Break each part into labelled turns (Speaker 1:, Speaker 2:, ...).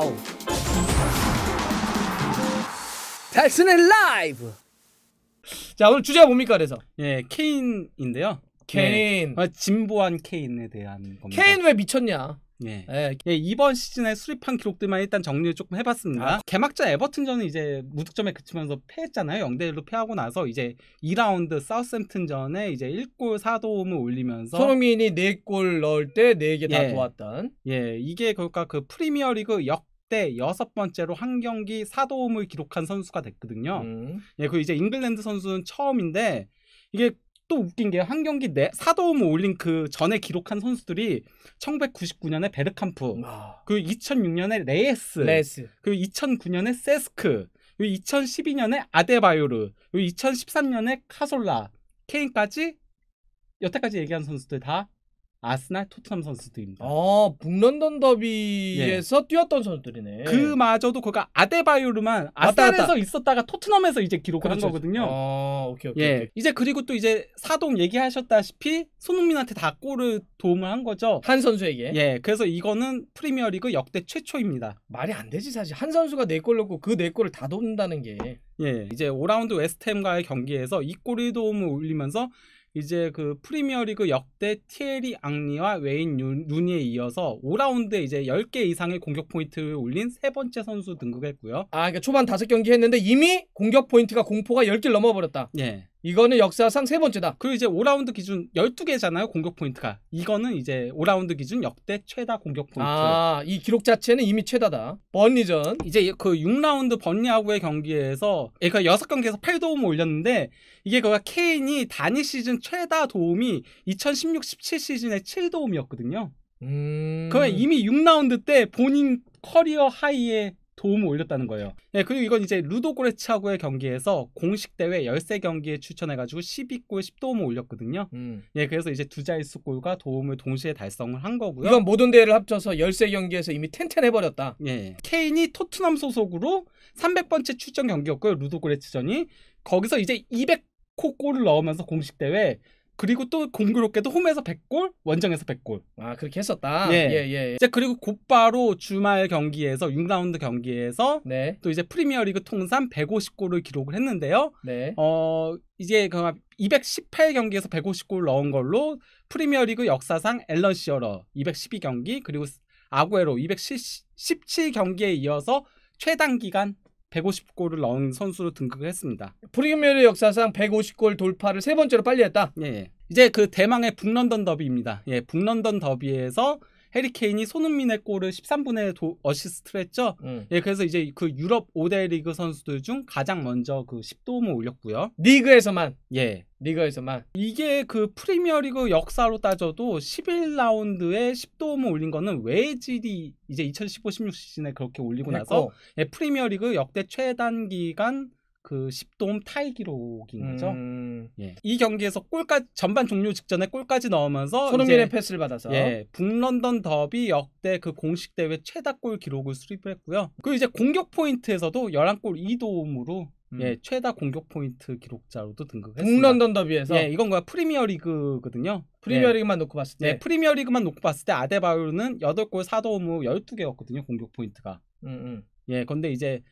Speaker 1: 와우! 달순의 라이브!
Speaker 2: 자, 오늘 주제가 뭡니까, 그래서?
Speaker 3: 예, 케인인데요.
Speaker 2: 케인.
Speaker 3: 예, 진보한 케인에 대한 겁니다.
Speaker 2: 케인 왜 미쳤냐?
Speaker 3: 예. 예, 이번 시즌에 수립한 기록들만 일단 정리를 조금 해봤습니다. 개막전 에버튼전은 이제 무득점에 그치면서 패했잖아요. 0대1로 패하고 나서 이제 2라운드 사우스햄튼전에 이제 1골 4도움을 올리면서
Speaker 2: 손흥민이 4골 넣을 때 4개 다 도왔던.
Speaker 3: 예, 이게 그러니까 그 프리미어리그 역대 6번째로 한 경기 4도움을 기록한 선수가 됐거든요. 예, 그 이제 잉글랜드 선수는 처음인데 이게 또 웃긴 게 한 경기 4도움을 올린 그 전에 기록한 선수들이 1999년에 베르캄프, 그 2006년에 레스, 그 2009년에 세스크, 그 2012년에 아데바요르, 그 2013년에 카솔라, 케인까지 여태까지 얘기한 선수들 다 아스날, 토트넘 선수들입니다.
Speaker 2: 북런던 더비에서 뛰었던 선수들이네.
Speaker 3: 그마저도 그가 아데바요르만 아스날에서 있었다가 토트넘에서 이제 기록을 한 거거든요.
Speaker 2: 오케이.
Speaker 3: 이제 그리고 또 이제 사동 얘기하셨다시피 손흥민한테 다 골을 도움을 한 거죠.
Speaker 2: 한 선수에게.
Speaker 3: 예, 그래서 이거는 프리미어리그 역대 최초입니다.
Speaker 2: 말이 안 되지 사실. 한 선수가 4골 넣고 그 4골을 다 돕는다는 게.
Speaker 3: 예, 이제 5라운드 웨스트햄과의 경기에서 이 골의 도움을 올리면서 이제 그 프리미어리그 역대 티에리 앙리와 웨인 루니에 이어서 5라운드에 이제 10개 이상의 공격 포인트를 올린 세 번째 선수 등극했고요.
Speaker 2: 그러니까 초반 5경기 했는데 이미 공격 포인트가 공포가 10개를 넘어버렸다.
Speaker 3: 예.
Speaker 2: 이거는 역사상 세 번째다.
Speaker 3: 그리고 이제 5라운드 기준 12개잖아요, 공격 포인트가. 이거는 이제 5라운드 기준 역대 최다 공격 포인트.
Speaker 2: 이 기록 자체는 이미 최다다. 번리전.
Speaker 3: 이제 그 6라운드 번리하고의 경기에서 그러니까 6경기에서 8도움을 올렸는데 이게 그 케인이 단일 시즌 최다 도움이 2016-17 시즌에 7도움이었거든요. 그러니까 이미 6라운드 때 본인 커리어 하이에 도움을 올렸다는 거예요. 예, 그리고 이건 이제 루도 고레츠하고의 경기에서 공식 대회 13경기에 추천해가지고 12골 10도움을 올렸거든요. 예, 그래서 이제 두 자릿수 골과 도움을 동시에 달성을 한 거고요.
Speaker 2: 이건 모든 대회를 합쳐서 13경기에서 이미 텐텐해버렸다.
Speaker 3: 예, 케인이 토트넘 소속으로 300번째 출전 경기였고요. 루도 고레츠전이. 거기서 이제 200호 골을 넣으면서 공식 대회, 그리고 또 공교롭게도 홈에서 100골, 원정에서 100골.
Speaker 2: 그렇게 했었다.
Speaker 3: 예. 이제 그리고 곧바로 주말 경기에서 6라운드 경기에서 또 이제 프리미어리그 통산 150골을 기록을 했는데요. 이제 그 218경기에서 150골 넣은 걸로 프리미어리그 역사상 앨런 시어러 212경기, 그리고 아구에로 217경기에 이어서 최단 기간 150골을 넣은 선수로 등극을 했습니다.
Speaker 2: 프리미어리그 역사상 150골 돌파를 세 번째로 빨리 했다.
Speaker 3: 예. 이제 그 대망의 북런던 더비입니다. 예, 북런던 더비에서 해리 케인이 손흥민의 골을 13분의 어시스트를 했죠. 예, 그래서 이제 그 유럽 5대 리그 선수들 중 가장 먼저 그 10도움을 올렸고요.
Speaker 2: 리그에서만.
Speaker 3: 예.
Speaker 2: 리그에서만.
Speaker 3: 이게 그 프리미어리그 역사로 따져도 11라운드에 10도움을 올린 거는 웨이질이 이제 2015-16 시즌에 그렇게 올리고 나서 예, 프리미어리그 역대 최단 기간 그 10도움 타이 기록인 거죠. 예. 이 경기에서 골까지 전반 종료 직전에 골까지 넣으면서
Speaker 2: 손흥민의 패스를 받아서
Speaker 3: 북런던 더비 역대 그 공식 대회 최다 골 기록을 수립을 했고요. 그리고 이제 공격 포인트에서도 11골 2도움으로 최다 공격 포인트 기록자로도 등극했습니다.
Speaker 2: 북런던 더비에서.
Speaker 3: 예, 이건 뭐야? 프리미어리그거든요.
Speaker 2: 프리미어리그만 놓고 봤을 때.
Speaker 3: 프리미어리그만 놓고 봤을 때 아데바요르는 8골 4도움으로 12개였거든요. 공격 포인트가. 예, 근데 이제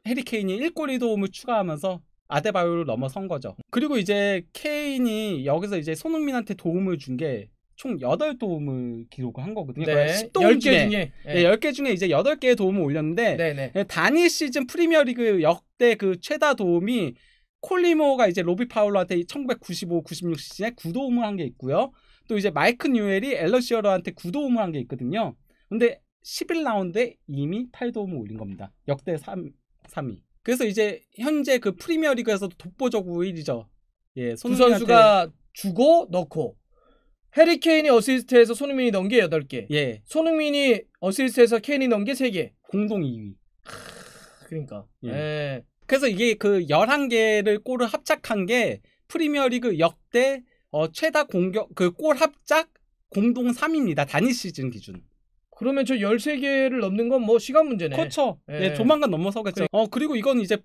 Speaker 3: 해리 케인이 1골 2도움을 추가하면서 아데바요를 넘어선 거죠. 그리고 이제 케인이 여기서 이제 손흥민한테 도움을 준 게 총 8도움을 기록을 한 거거든요. 10도움
Speaker 2: 10개 중에.
Speaker 3: 10개 중에 이제 8개의 도움을 올렸는데 단일 시즌 프리미어리그 역대 그 최다 도움이 콜리모가 이제 로비 파울러한테 1995-96 시즌에 9도움을 한 게 있고요. 또 이제 마이크 뉴엘이 앨런 시어러한테 9도움을 한 게 있거든요. 근데 11라운드에 이미 8도움을 올린 겁니다. 역대 3위. 그래서 이제 현재 그 프리미어리그에서도 독보적으로 1위죠. 예,
Speaker 2: 두 선수가 주고 넣고. 해리 케인이 어시스트해서 손흥민이 넣은 게 8개.
Speaker 3: 예.
Speaker 2: 손흥민이 어시스트해서 케인이 넣은 게 3개.
Speaker 3: 공동 2위.
Speaker 2: 그러니까.
Speaker 3: 예. 그래서 이게 그 11개를 골을 합작한 게 프리미어리그 역대 최다 공격 그 골 합작 공동 3위입니다. 단일 시즌 기준.
Speaker 2: 그러면 저 13개를 넘는 건 뭐 시간 문제네.
Speaker 3: 그렇죠. 예, 조만간 넘어서겠죠. 그리고 이건 이제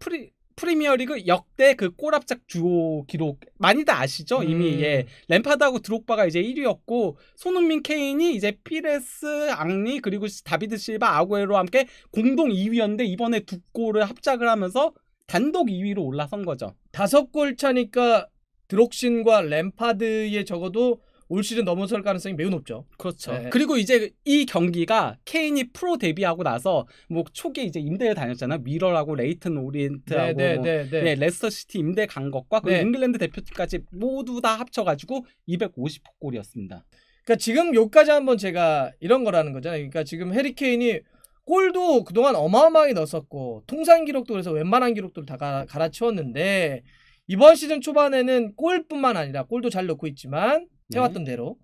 Speaker 3: 프리미어리그 역대 그 골합작 주요 기록 많이들 아시죠? 이미 예. 램파드하고 드록바가 이제 1위였고 손흥민, 케인이 이제 피레스, 앙리 그리고 다비드 실바, 아구에로와 함께 공동 2위였는데 이번에 두 골을 합작을 하면서 단독 2위로 올라선 거죠.
Speaker 2: 5골 차니까 드록신과 램파드의 적어도 올 시즌 넘어설 가능성이 매우 높죠.
Speaker 3: 그렇죠.
Speaker 2: 네.
Speaker 3: 그리고 이제 이 경기가 케인이 프로 데뷔하고 나서 뭐 초기에 이제 임대를 다녔잖아. 미러라고 레이튼 오리엔트하고 네, 레스터 시티 임대 간 것과 그리고 잉글랜드 대표팀까지 모두 다 합쳐가지고 250골이었습니다.
Speaker 2: 그러니까 지금 요까지 한번 제가 이런 거라는 거잖아요. 그러니까 지금 해리 케인이 골도 그동안 어마어마하게 넣었었고 통산 기록도 그래서 웬만한 기록들을 다 갈아치웠는데 이번 시즌 초반에는 골뿐만 아니라 골도 잘 넣고 있지만 해왔던 대로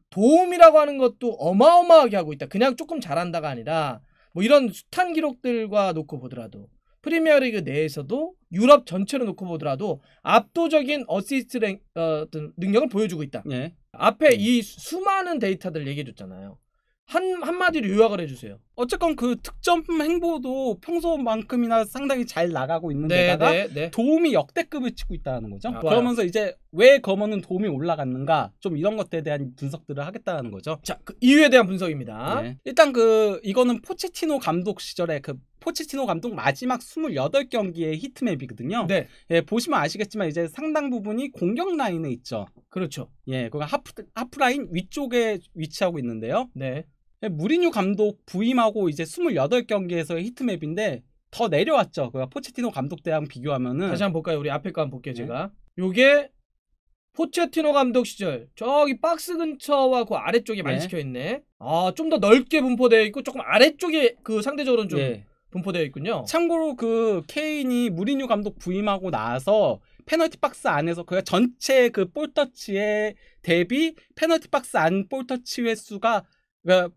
Speaker 2: 도움이라고 하는 것도 어마어마하게 하고 있다. 그냥 조금 잘한다가 아니라 뭐 이런 숱한 기록들과 놓고 보더라도 프리미어리그 내에서도 유럽 전체로 놓고 보더라도 압도적인 어시스트 능력을 보여주고 있다. 앞에 이 수많은 데이터들 얘기해줬잖아요. 한마디로 요약을 해주세요.
Speaker 3: 어쨌건 그 득점 행보도 평소만큼이나 상당히 잘 나가고 있는 데다가 도움이 역대급을 치고 있다는 거죠. 그러면서 이제 왜 검언은 도움이 올라갔는가 좀 이런 것들에 대한 분석들을 하겠다는 거죠.
Speaker 2: 자, 그 이유에 대한 분석입니다.
Speaker 3: 일단 이거는 포체티노 감독 시절에 포체티노 감독 마지막 28경기의 히트맵이거든요. 보시면 아시겠지만 이제 상당 부분이 공격 라인에 있죠.
Speaker 2: 그렇죠.
Speaker 3: 그 하프라인 위쪽에 위치하고 있는데요. 무리뉴 감독 부임하고 이제 28경기에서의 히트맵인데 더 내려왔죠. 포체티노 감독 때랑 비교하면은.
Speaker 2: 다시 한번 볼까요? 우리 앞에 거 한번 볼게요. 제가. 요게 포체티노 감독 시절 저기 박스 근처와 그 아래쪽에 많이 찍혀있네. 아, 좀 더 넓게 분포되어 있고 조금 아래쪽에 그 상대적으로는 좀 분포되어 있군요.
Speaker 3: 참고로 그 케인이 무리뉴 감독 부임하고 나서 페널티 박스 안에서 전체 그 볼터치의 대비 페널티 박스 안 볼터치 횟수가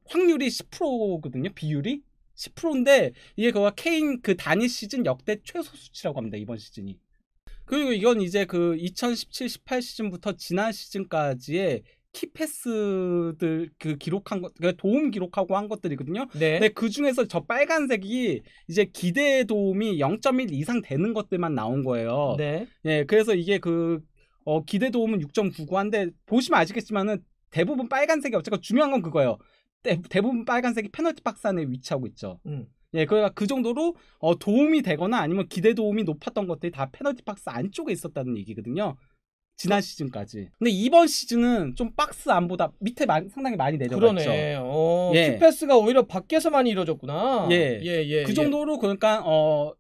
Speaker 3: 확률이 10%거든요. 비율이 10%인데 이게 케인 그 단위 시즌 역대 최소 수치라고 합니다. 이번 시즌이. 그리고 이건 이제 그 2017-18 시즌부터 지난 시즌까지의 키패스들 기록한 것, 도움 기록하고 한 것들이거든요. 근데 그 중에서 저 빨간색이 이제 기대 도움이 0.1 이상 되는 것들만 나온 거예요. 그래서 이게 기대 도움은 6.99인데 보시면 아시겠지만은 대부분 빨간색이 어쨌건 중요한 건 그거예요. 대부분 빨간색이 페널티 박스 안에 위치하고 있죠. 그러니까 그 정도로 도움이 되거나 아니면 기대 도움이 높았던 것들이 다 페널티 박스 안쪽에 있었다는 얘기거든요. 지난 시즌까지. 근데 이번 시즌은 좀 박스 안보다 밑에 상당히 많이 내려갔죠.
Speaker 2: 그러네. 키패스가 오히려 밖에서 많이 이루어졌구나.
Speaker 3: 그 정도로 그러니까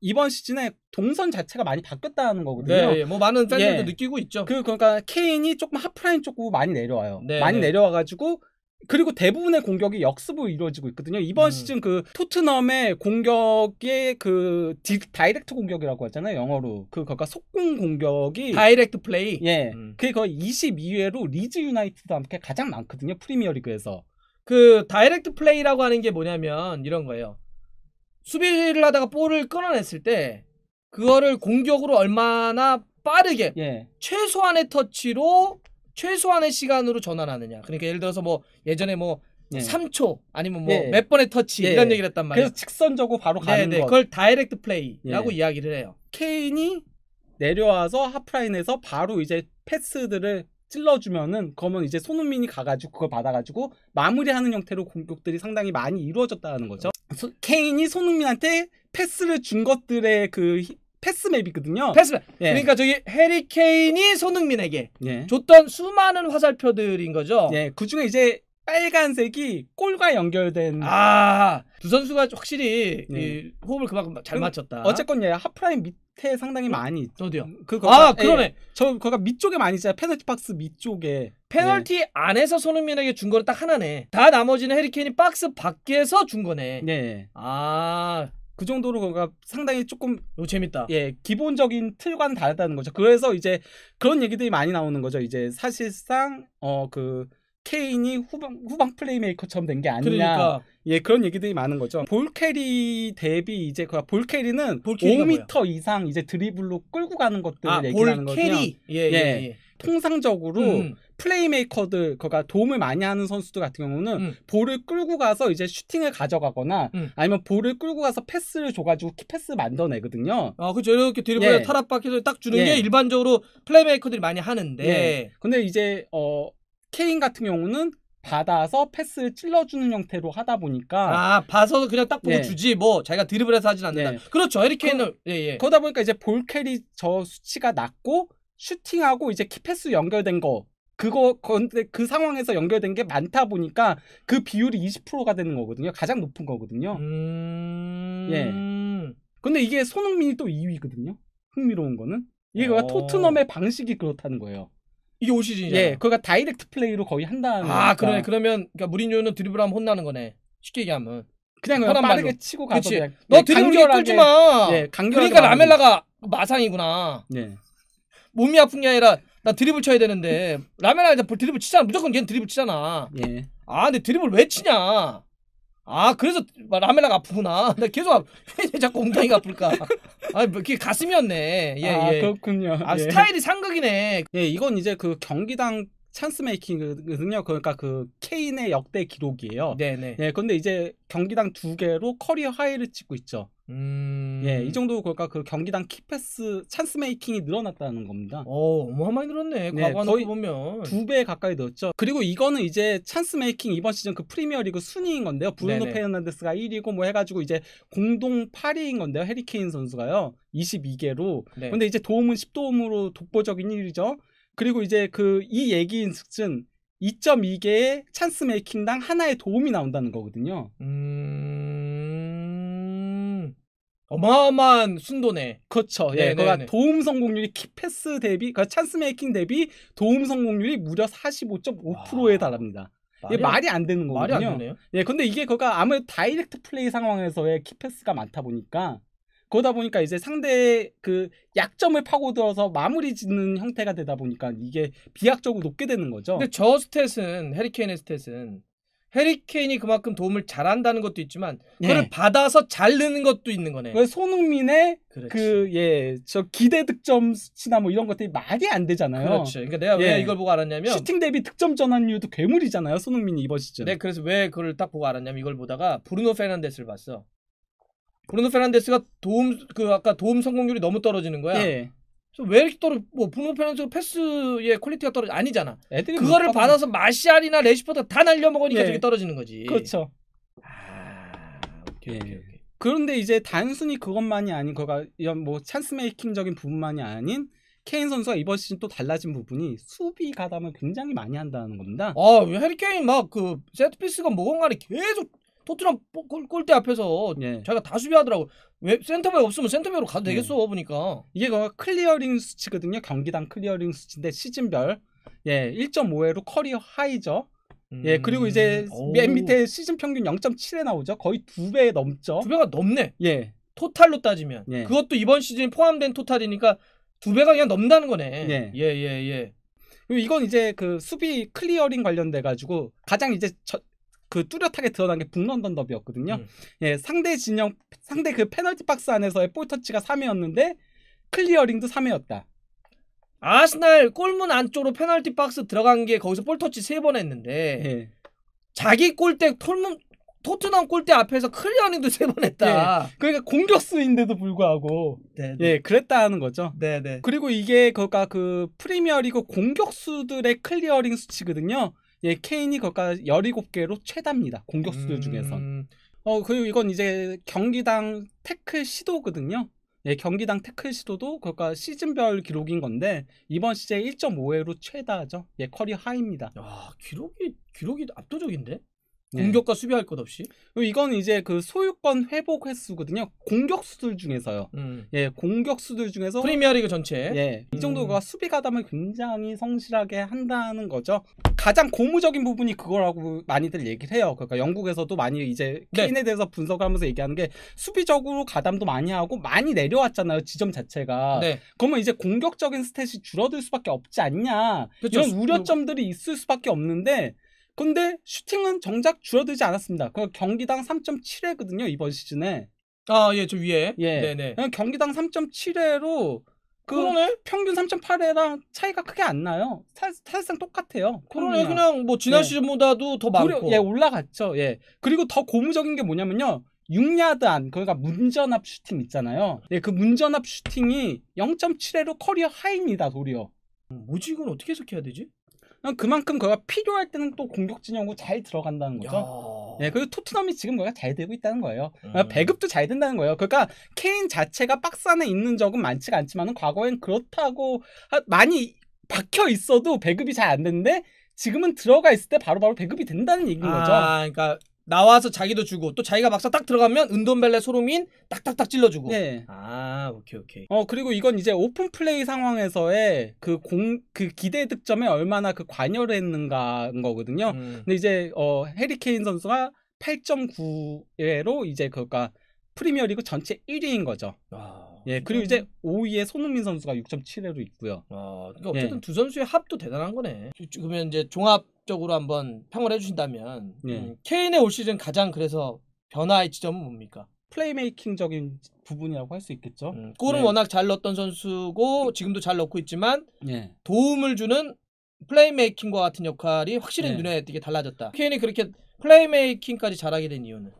Speaker 3: 이번 시즌에 동선 자체가 많이 바뀌었다는 거거든요.
Speaker 2: 뭐 많은 팬들도 느끼고 있죠.
Speaker 3: 그러니까 케인이 조금 하프라인 쪽으로 많이 내려와요. 많이 내려와가지고 그리고 대부분의 공격이 역습으로 이루어지고 있거든요. 이번 시즌 그 토트넘의 공격의 그 다이렉트 공격이라고 하잖아요. 영어로. 그러니까 속공 공격이
Speaker 2: 다이렉트 플레이.
Speaker 3: 그게 거의 22회로 리즈 유나이티드와 함께 가장 많거든요. 프리미어리그에서.
Speaker 2: 그 다이렉트 플레이라고 하는 게 뭐냐면 이런 거예요. 수비를 하다가 볼을 끊어냈을 때 그거를 공격으로 얼마나 빠르게 최소한의 터치로 최소한의 시간으로 전환하느냐. 그러니까 예를 들어서 뭐 예전에 뭐 3초 아니면 뭐 몇 번의 터치 이런 얘기를 했단 말이에요.
Speaker 3: 그래서 직선적으로 바로 가는 것.
Speaker 2: 그걸 다이렉트 플레이라고 이야기를 해요.
Speaker 3: 케인이 내려와서 하프라인에서 바로 이제 패스들을 찔러주면은 그러면 이제 손흥민이 가가지고 그걸 받아가지고 마무리하는 형태로 공격들이 상당히 많이 이루어졌다는 거죠. 케인이 손흥민한테 패스를 준 것들의 패스맵이거든요.
Speaker 2: 패스맵. 그러니까 저기 해리 케인이 손흥민에게 줬던 수많은 화살표들인 거죠.
Speaker 3: 그 중에 이제 빨간색이 골과 연결된.
Speaker 2: 두 선수가 확실히 이 호흡을 그만큼 잘 맞췄다.
Speaker 3: 어쨌건 하프라인 밑에 상당히 많이.
Speaker 2: 어디요?
Speaker 3: 그러네. 거기가 밑쪽에 많이 있어요. 페널티 박스 밑쪽에.
Speaker 2: 페널티 안에서 손흥민에게 준 거는 딱 하나네. 다 나머지는 해리 케인이 박스 밖에서 준 거네.
Speaker 3: 그 정도로 그가 상당히 조금
Speaker 2: 재밌다.
Speaker 3: 기본적인 틀과는 다르다는 거죠. 그래서 이제 그런 얘기들이 많이 나오는 거죠. 이제 사실상 케인이 후방 플레이메이커처럼 된 게 아니냐. 그런 얘기들이 많은 거죠. 볼 캐리 대비 이제 볼 캐리는 5m 이상 이제 드리블로 끌고 가는 것들을 얘기하는 거거든요.
Speaker 2: 볼 캐리. 통상적으로
Speaker 3: 플레이메이커들, 그러니까 도움을 많이 하는 선수들 같은 경우는 볼을 끌고 가서 이제 슈팅을 가져가거나 아니면 볼을 끌고 가서 패스를 줘가지고 키패스 만들어내거든요.
Speaker 2: 아, 그렇죠. 이렇게 드리블에
Speaker 3: 예.
Speaker 2: 탈압박해서 딱 주는
Speaker 3: 예.
Speaker 2: 게 일반적으로 플레이메이커들이 많이 하는데.
Speaker 3: 예. 근데 이제 케인 같은 경우는 받아서 패스를 찔러주는 형태로 하다 보니까
Speaker 2: 아, 봐서 그냥 딱 보고
Speaker 3: 예.
Speaker 2: 주지 뭐 자기가 드리블해서 하진 않는다.
Speaker 3: 예.
Speaker 2: 그렇죠. 해리케인은 예.
Speaker 3: 그러다 보니까 이제 볼 캐리 저 수치가 낮고 슈팅하고 이제 키패스 연결된 거 근데 그 상황에서 연결된 게 많다 보니까 그 비율이 20%가 되는 거거든요. 가장 높은 거거든요. 예. 근데 이게 손흥민이 또 2위거든요. 흥미로운 거는 이게 토트넘의 방식이 그렇다는 거예요.
Speaker 2: 이게 올 시즌이잖아.
Speaker 3: 예, 그러니까 다이렉트 플레이로 거의 한다는.
Speaker 2: 아, 그러네. 그러면 그러니까 무리뉴는 드리블하면 혼나는 거네. 쉽게 얘기하면.
Speaker 3: 그냥 빠르게 말로. 치고 가서
Speaker 2: 그치.
Speaker 3: 그냥
Speaker 2: 너 드리블 끌지 마.
Speaker 3: 예,
Speaker 2: 그러니까 라멜라가 마상이구나.
Speaker 3: 예.
Speaker 2: 몸이 아픈 게 아니라 나 드리블 쳐야 되는데 라멜라 드리블 치잖아. 무조건 걔는 드리블 치잖아.
Speaker 3: 예.
Speaker 2: 아, 근데 드리블 왜 치냐? 아, 그래서 라멜라가 아프구나. 나 계속 왜 자꾸 엉덩이가 아플까? 아, 그게 가슴이었네. 예,
Speaker 3: 아,
Speaker 2: 예.
Speaker 3: 그렇군요.
Speaker 2: 아,
Speaker 3: 예.
Speaker 2: 스타일이 상극이네.
Speaker 3: 예, 이건 이제 그 경기당 찬스 메이킹이거든요. 그러니까 그 케인의 역대 기록이에요.
Speaker 2: 네네.
Speaker 3: 예, 근데 이제 경기당 2개로 커리어 하이를 찍고 있죠. 예, 이 정도 그러니까 그 경기당 키패스 찬스 메이킹이 늘어났다는 겁니다.
Speaker 2: 어마어마하게 늘었네.
Speaker 3: 네,
Speaker 2: 과거
Speaker 3: 거의
Speaker 2: 놓고 보면
Speaker 3: 2배 가까이 늘었죠. 그리고 이거는 이제 찬스 메이킹 이번 시즌 그 프리미어리그 순위인 건데요. 브루노
Speaker 2: 네네.
Speaker 3: 페르난데스가 1위고 뭐 해가지고 이제 공동 8위인 건데요. 해리케인 선수가요. 22개로.
Speaker 2: 네.
Speaker 3: 근데 이제 도움은 10도움으로 독보적인 1위죠. 그리고 이제 이 얘기인 즉슨 2.2개의 찬스 메이킹당 하나의 도움이 나온다는 거거든요.
Speaker 2: 어마어마한 순도네.
Speaker 3: 그렇죠. 예, 그러니까 도움 성공률이 키패스 대비, 그러니까 찬스 메이킹 대비 도움 성공률이 무려 45.5%에 달합니다. 이게 말이 안 되는 거거든요.
Speaker 2: 말이 안 되네요.
Speaker 3: 예, 근데 이게 그러니까 아무래도 다이렉트 플레이 상황에서의 키패스가 많다 보니까 그러다 보니까 이제 상대의 그 약점을 파고들어서 마무리 짓는 형태가 되다 보니까 이게 비약적으로 높게 되는 거죠.
Speaker 2: 근데 저 스탯은 해리케인의 스탯은 해리케인이 그만큼 도움을 잘한다는 것도 있지만 그걸 받아서 잘 넣는 것도 있는 거네.
Speaker 3: 손흥민의
Speaker 2: 그렇지.
Speaker 3: 저 기대 득점 수치나 뭐 이런 것들이 말이 안 되잖아요.
Speaker 2: 그렇죠. 그러니까 내가 왜 이걸 보고 알았냐면
Speaker 3: 슈팅 대비 득점 전환율도 괴물이잖아요. 손흥민이 이번 시즌.
Speaker 2: 네, 그래서 왜 그걸 딱 보고 알았냐면 이걸 보다가 브루노 페르난데스를 봤어. 브루노 페르난데스가 아까 도움 성공률이 너무 떨어지는 거야.
Speaker 3: 예.
Speaker 2: 그래서 왜 이렇게 브루노 페르난데스 패스의 퀄리티가 떨어지 아니잖아.
Speaker 3: 그거를
Speaker 2: 받아서 마시알이나 레시포드 다 날려먹으니까 저게 떨어지는 거지.
Speaker 3: 그렇죠.
Speaker 2: 오케이.
Speaker 3: 그런데 이제 단순히 그것만이 아닌 이런 뭐 찬스 메이킹적인 부분만이 아닌 케인 선수가 이번 시즌 또 달라진 부분이 수비 가담을 굉장히 많이 한다는 겁니다.
Speaker 2: 해리케인 막 그 세트피스가 뭐건간에 계속 토트넘 골대 앞에서 자기가 다 수비하더라고. 왜 센터백 없으면 센터백으로 가도 되겠어 보니까.
Speaker 3: 이게 클리어링 수치거든요. 경기당 클리어링 수치인데 시즌별 1.5회로 커리어 하이죠. 예, 그리고 이제 맨 밑에 시즌 평균 0.7에 나오죠. 거의 2배 넘죠.
Speaker 2: 2배가 넘네.
Speaker 3: 예.
Speaker 2: 토탈로 따지면. 그것도 이번 시즌 포함된 토탈이니까 2배가 그냥 넘는다는 거네. 예.
Speaker 3: 그리고 이건 이제 그 수비 클리어링 관련돼 가지고 가장 이제 그 뚜렷하게 드러난 게 북런던 더비였거든요. 예, 상대 그 페널티 박스 안에서의 볼 터치가 3회였는데 클리어링도 3회였다.
Speaker 2: 아스날 골문 안쪽으로 페널티 박스 들어간 게 거기서 볼 터치 3번 했는데 자기 골대 토트넘 골대 앞에서 클리어링도 3번 했다.
Speaker 3: 그러니까 공격수인데도 불구하고 그랬다는 거죠.
Speaker 2: 네네.
Speaker 3: 그리고 이게 그 프리미어리그 공격수들의 클리어링 수치거든요. 케인이 17개로 최다입니다. 공격수들 중에서. 그리고 이건 이제 경기당 태클 시도거든요. 경기당 태클 시도도 시즌별 기록인 건데 이번 시즌 1.5회로 최다죠. 커리어 하이입니다.
Speaker 2: 기록이 압도적인데? 공격과 수비할 것 없이.
Speaker 3: 이건 이제 그 소유권 회복 횟수거든요. 공격수들 중에서요. 공격수들 중에서
Speaker 2: 프리미어리그 전체.
Speaker 3: 이 정도가 수비 가담을 굉장히 성실하게 한다는 거죠. 가장 고무적인 부분이 그거라고 많이들 얘기를 해요. 그러니까 영국에서도 많이 이제 케인에 대해서 분석을 하면서 얘기하는 게 수비적으로 가담도 많이 하고 많이 내려왔잖아요. 지점 자체가. 그러면 이제 공격적인 스탯이 줄어들 수밖에 없지 않냐. 이런 우려점들이 있을 수밖에 없는데 근데 슈팅은 정작 줄어들지 않았습니다. 경기당 3.7회거든요. 이번 시즌에.
Speaker 2: 저 위에.
Speaker 3: 네네. 경기당 3.7회로 그
Speaker 2: 그러네.
Speaker 3: 평균 3.8회랑 차이가 크게 안 나요. 사실상 똑같아요.
Speaker 2: 그러네. 그냥 뭐 지난
Speaker 3: 네.
Speaker 2: 시즌보다도 더 많고.
Speaker 3: 예, 올라갔죠. 예. 그리고 더 고무적인 게 뭐냐면요. 6야드 안, 그러니까 문전압 슈팅 있잖아요. 예, 그 문전압 슈팅이 0.7회로 커리어 하이입니다, 도리어.
Speaker 2: 뭐지 이건 어떻게 해석해야 되지?
Speaker 3: 그만큼 그가 필요할 때는 또 공격 진영으로 잘 들어간다는 거죠.
Speaker 2: 야.
Speaker 3: 예, 그리고 토트넘이 지금 거가 잘 되고 있다는 거예요. 배급도 잘 된다는 거예요. 그러니까 케인 자체가 박스 안에 있는 적은 많지가 않지만은 과거엔 그렇다고 많이 박혀 있어도 배급이 잘 안 됐는데 지금은 들어가 있을 때 바로바로 배급이 된다는 얘기인 거죠.
Speaker 2: 그러니까 나와서 자기도 주고 또 자기가 막상 딱 들어가면 은돈벨레 소름인 딱딱딱 찔러주고.
Speaker 3: 네.
Speaker 2: 오케이.
Speaker 3: 그리고 이건 이제 오픈 플레이 상황에서의 그 기대 득점에 얼마나 그 관여를 했는가인 거거든요. 근데 이제 해리 케인 선수가 8.9회로 이제 그러니까 프리미어리그 전체 1위인 거죠. 예, 그리고 이제 5위에 손흥민 선수가 6.7회로 있고요.
Speaker 2: 그러니까 어쨌든 두 선수의 합도 대단한 거네. 그러면 이제 종합적으로 한번 평을 해주신다면 케인의 올 시즌 가장 그래서 변화의 지점은 뭡니까?
Speaker 3: 플레이메이킹적인 부분이라고 할 수 있겠죠.
Speaker 2: 골은
Speaker 3: 네.
Speaker 2: 워낙 잘 넣었던 선수고 지금도 잘 넣고 있지만
Speaker 3: 네.
Speaker 2: 도움을 주는 플레이메이킹과 같은 역할이 확실히
Speaker 3: 네.
Speaker 2: 눈에 띄게 달라졌다. 케인이 그렇게 플레이메이킹까지 잘하게 된 이유는?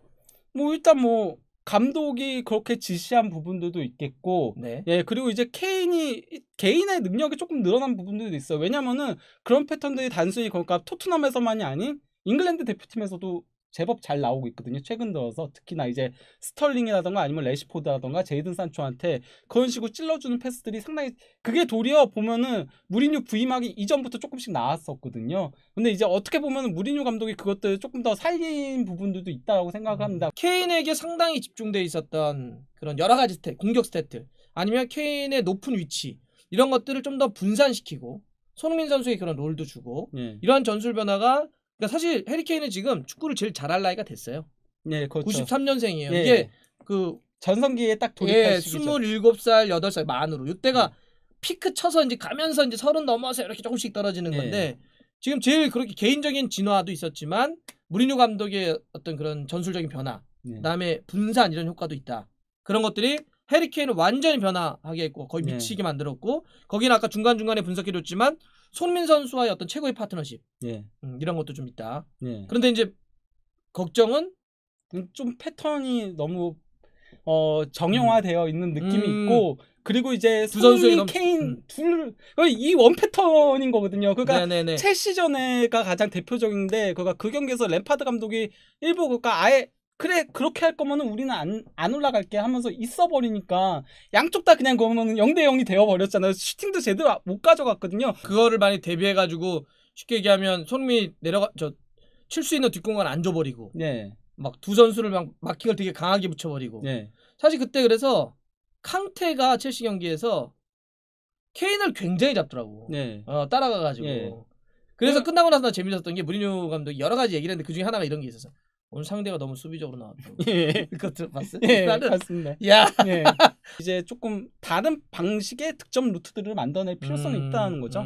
Speaker 3: 뭐 일단 뭐 감독이 그렇게 지시한 부분들도 있겠고,
Speaker 2: 네.
Speaker 3: 예, 그리고 이제 케인이 개인의 능력이 조금 늘어난 부분들도 있어요. 왜냐면은 그런 패턴들이 단순히 그러니까 토트넘에서만이 아닌 잉글랜드 대표팀에서도 제법 잘 나오고 있거든요. 최근 들어서 특히나 이제 스털링이라던가 아니면 레시포드라던가 제이든 산초한테 그런 식으로 찔러주는 패스들이 상당히 그게 도리어 보면은 무리뉴 부임하기 이전부터 조금씩 나왔었거든요. 근데 이제 어떻게 보면은 무리뉴 감독이 그것들을 조금 더 살린 부분들도 있다고 생각을 합니다.
Speaker 2: 케인에게 상당히 집중돼 있었던 그런 여러 가지 공격 스탯들 아니면 케인의 높은 위치 이런 것들을 좀 더 분산시키고 손흥민 선수의 그런 롤도 주고 이러한 전술 변화가 그러니까 사실 해리 케인은 지금 축구를 제일 잘할 나이가 됐어요.
Speaker 3: 네, 그렇죠.
Speaker 2: 93년생이에요.
Speaker 3: 예.
Speaker 2: 이게 그
Speaker 3: 전성기에 딱 돌입할 시기죠.
Speaker 2: 27살, 8살 만으로. 이때가 피크 쳐서 이제 가면서 이제 30 넘어서 이렇게 조금씩 떨어지는 건데 지금 제일 그렇게 개인적인 진화도 있었지만 무리뉴 감독의 어떤 그런 전술적인 변화, 그다음에 분산 이런 효과도 있다. 그런 것들이 해리 케인을 완전히 변화하게 했고 거의 미치게 만들었고 거기는 아까 중간중간에 분석해줬지만 손흥민 선수와의 어떤 최고의 파트너십 이런 것도 좀 있다. 그런데 이제 걱정은
Speaker 3: 좀 패턴이 너무 정형화되어 있는 느낌이 있고 그리고 이제 손흥민, 케인 이 원 패턴인 거거든요. 그러니까 첼시전에가 가장 대표적인데 그 경기에서 램파드 감독이 일부 그러니까 아예 그래 그렇게 할 거면은 우리는 안 올라갈게 하면서 있어버리니까 양쪽 다 그냥 그러면 0대0이 되어버렸잖아요. 슈팅도 제대로 못 가져갔거든요.
Speaker 2: 그거를 많이 대비해가지고 쉽게 얘기하면 손흥민이 칠 수 있는 뒷공간 안 줘버리고 막 두 선수를 막 마킹을 되게 강하게 붙여버리고 사실 그때 그래서 캉테가 첼시 경기에서 케인을 굉장히 잡더라고. 따라가가지고 그래서 끝나고 나서 나 재밌었던 게 무리뉴 감독이 여러 가지 얘기를 했는데 그중에 하나가 이런 게 있었어. 오늘 상대가 너무 수비적으로 나왔다고. 그것도 봤어?
Speaker 3: 나는 봤습니다. 이제 조금 다른 방식의 득점 루트들을 만들어낼 필요성이 있다는 거죠.